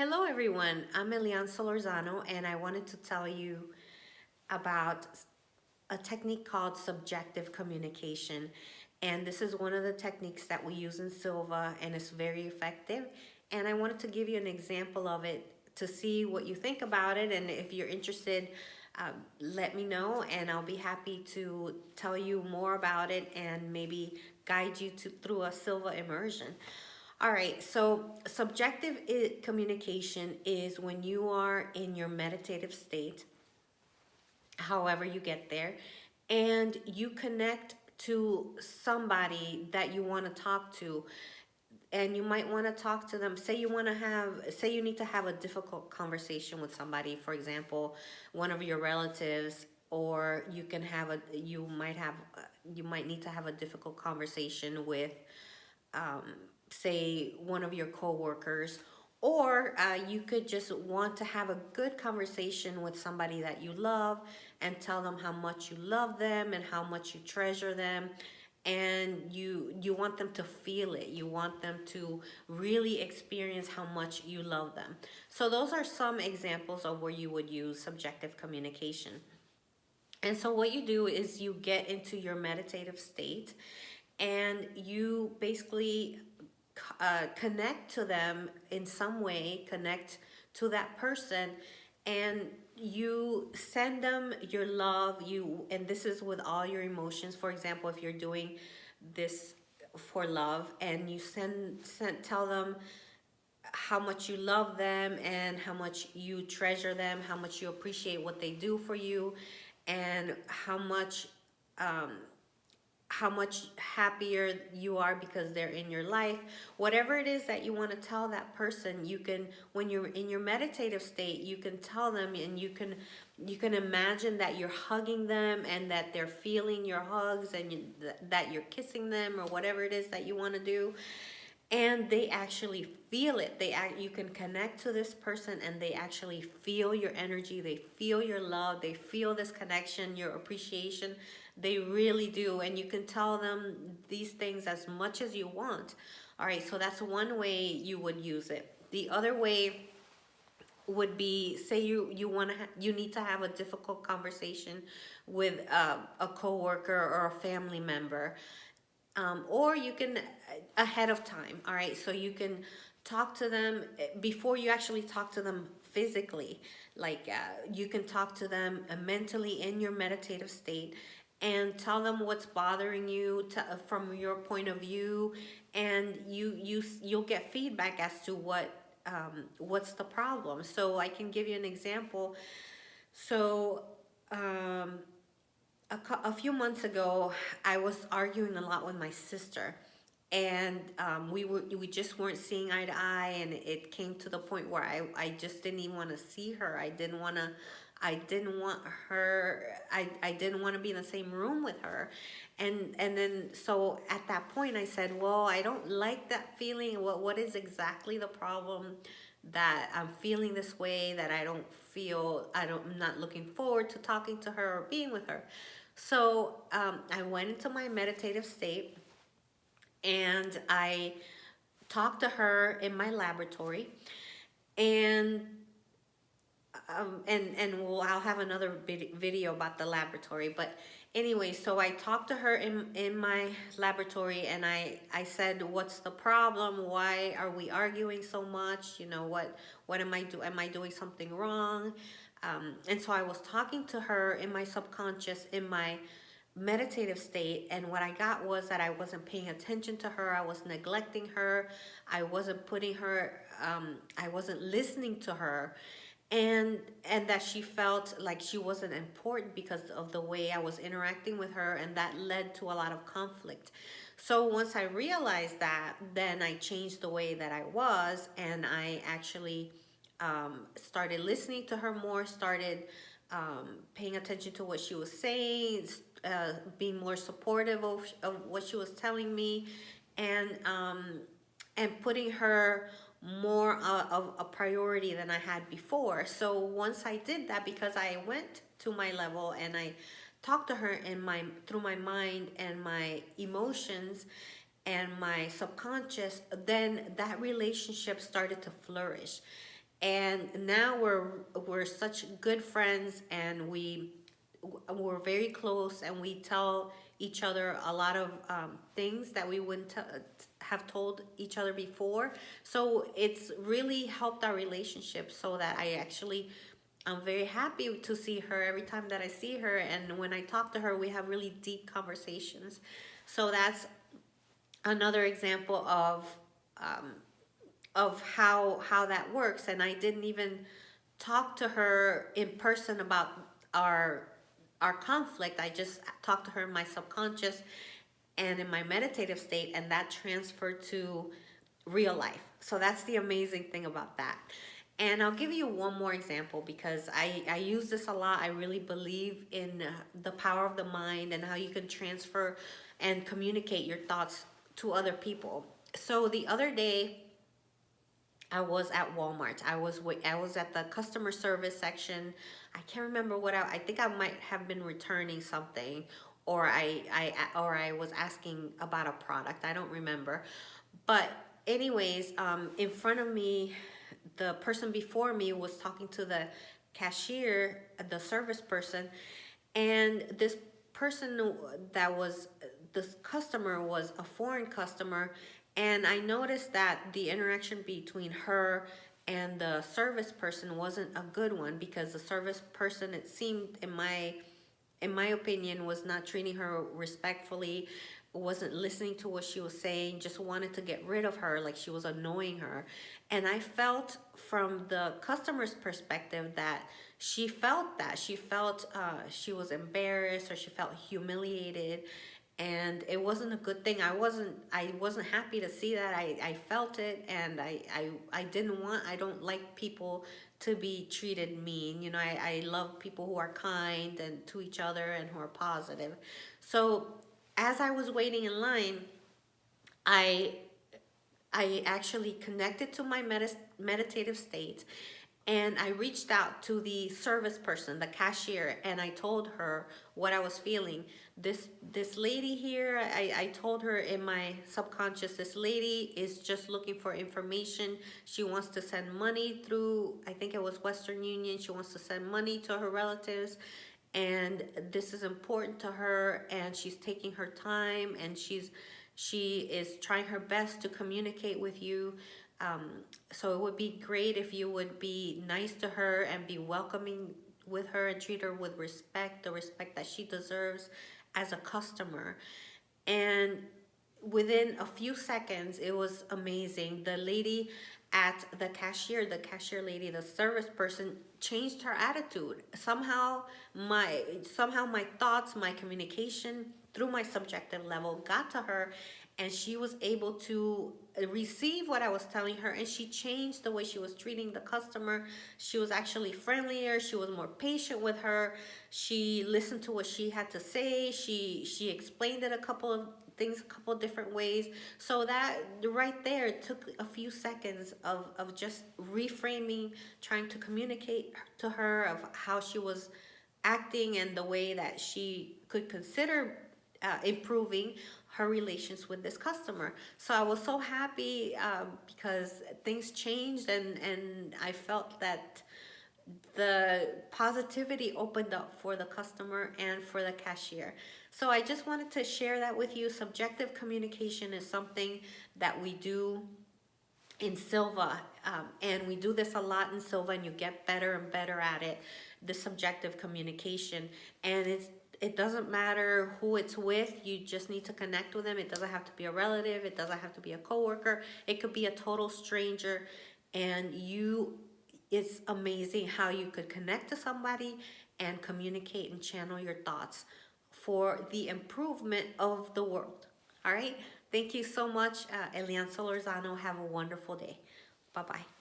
Hello everyone, I'm Eleanne Solorzano and I wanted to tell you about a technique called subjective communication. And this is one of the techniques that we use in Silva and it's very effective. And I wanted to give you an example of it to see what you think about it. And if you're interested, let me know and I'll be happy to tell you more about it and maybe guide you through a Silva immersion. All right, so communication is when you are in your meditative state, however you get there, and you connect to somebody that you want to talk to, and you might want to talk to them. Say you need to have a difficult conversation with somebody, for example, one of your relatives, or you might need to have a difficult conversation with um, say one of your coworkers, or you could just want to have a good conversation with somebody that you love and tell them how much you love them and how much you treasure them, and you want them to feel it. You want them to really experience how much you love them. So those are some examples of where you would use subjective communication. And so what you do is you get into your meditative state and you basically connect to them in some way, connect to that person, and you send them your love. And this is with all your emotions. For example, if you're doing this for love and you tell them how much you love them and how much you treasure them, how much you appreciate what they do for you, and um, how much happier you are because they're in your life. Whatever it is that you want to tell that person, you can, when you're in your meditative state, you can tell them, and you can imagine that you're hugging them and that they're feeling your hugs, and that you're kissing them, or whatever it is that you want to do, and they actually feel it. You can connect to this person and they actually feel your energy, they feel your love, they feel this connection, your appreciation. They really do. And you can tell them these things as much as you want. All right, so that's one way you would use it. The other way would be, say you need to have a difficult conversation with a coworker or a family member, or you can ahead of time. All right, so you can talk to them before you actually talk to them physically. Like you can talk to them mentally in your meditative state and tell them what's bothering you from your point of view, and you'll get feedback as to what's the problem. So I can give you an example. So um, a few months ago, I was arguing a lot with my sister, and we just weren't seeing eye to eye, and it came to the point where I just didn't even want to see her. I didn't want her. I didn't want to be in the same room with her, and then so at that point I said, well, I don't like that feeling. What is exactly the problem that I'm feeling this way? That I'm not looking forward to talking to her or being with her. So I went into my meditative state and I talked to her in my laboratory, and I'll have another video about the laboratory. But anyway, so I talked to her in my laboratory, and I said, what's the problem? Why are we arguing so much? What am I doing something wrong? And so I was talking to her in my subconscious, in my meditative state, and what I got was that I wasn't paying attention to her. I was neglecting her. I wasn't listening to her, and that she felt like she wasn't important because of the way I was interacting with her, and that led to a lot of conflict. So once I realized that, then I changed the way that I was, and I actually started listening to her more, started paying attention to what she was saying, being more supportive of what she was telling me, and putting her more of a priority than I had before. So once I did that, because I went to my level and I talked to her through my mind and my emotions and my subconscious, then that relationship started to flourish. and now we're such good friends, and we're very close, and we tell each other a lot of things that we wouldn't have told each other before. So it's really helped our relationship, so that I'm very happy to see her every time that I see her, and when I talk to her, we have really deep conversations. So that's another example um, of how that works. And I didn't even talk to her in person about our our conflict. I just talked to her in my subconscious and in my meditative state, and that transferred to real life. So that's the amazing thing about that. And I'll give you one more example, because I use this a lot. I really believe in the power of the mind and how you can transfer and communicate your thoughts to other people. So the other day, I was at Walmart. I was at the customer service section. I can't remember what I think I might have been returning something, or I was asking about a product. I don't remember. But anyways, in front of me, the person before me was talking to the cashier, the service person, and person that was this customer was a foreign customer. And I noticed that the interaction between her and the service person wasn't a good one, because the service person, it seemed, in my opinion, was not treating her respectfully, wasn't listening to what she was saying, just wanted to get rid of her, like she was annoying her. And I felt from the customer's perspective that she felt she was embarrassed, or she felt humiliated, and it wasn't a good thing. I wasn't happy to see that. I felt it, and I didn't want, I don't like people to be treated mean. You know, I love people who are kind and to each other, and who are positive. So as I was waiting in line, I I actually connected to my meditative state, and I reached out to the service person, the cashier, and I told her what I was feeling. This lady here, I told her in my subconscious, this lady is just looking for information. She wants to send money through, I think it was Western Union. She wants to send money to her relatives, and this is important to her, and she's taking her time, and she is trying her best to communicate with you. So it would be great if you would be nice to her and be welcoming with her, and treat her with respect, the respect that she deserves as a customer. And within a few seconds, it was amazing. The lady at the cashier lady, the service person, changed her attitude. Somehow my thoughts, my communication through my subjective level got to her, and she was able to receive what I was telling her, and she changed the way she was treating the customer. She was actually friendlier, she was more patient with her. She listened to what she had to say. She explained it a couple of things, a couple different ways. So that right there took a few seconds of just reframing, trying to communicate to her of how she was acting, and the way that she could consider improving her relations with this customer. So I was so happy, because things changed, and I felt that the positivity opened up for the customer and for the cashier. So I just wanted to share that with you. Subjective communication is something that we do in Silva, and we do this a lot in Silva, and you get better and better at it, the subjective communication. And it doesn't matter who it's with, you just need to connect with them. It doesn't have to be a relative, it doesn't have to be a coworker, it could be a total stranger. And it's amazing how you could connect to somebody and communicate and channel your thoughts for the improvement of the world. All right. Thank you so much, Eleanne Solorzano. Have a wonderful day. Bye-bye.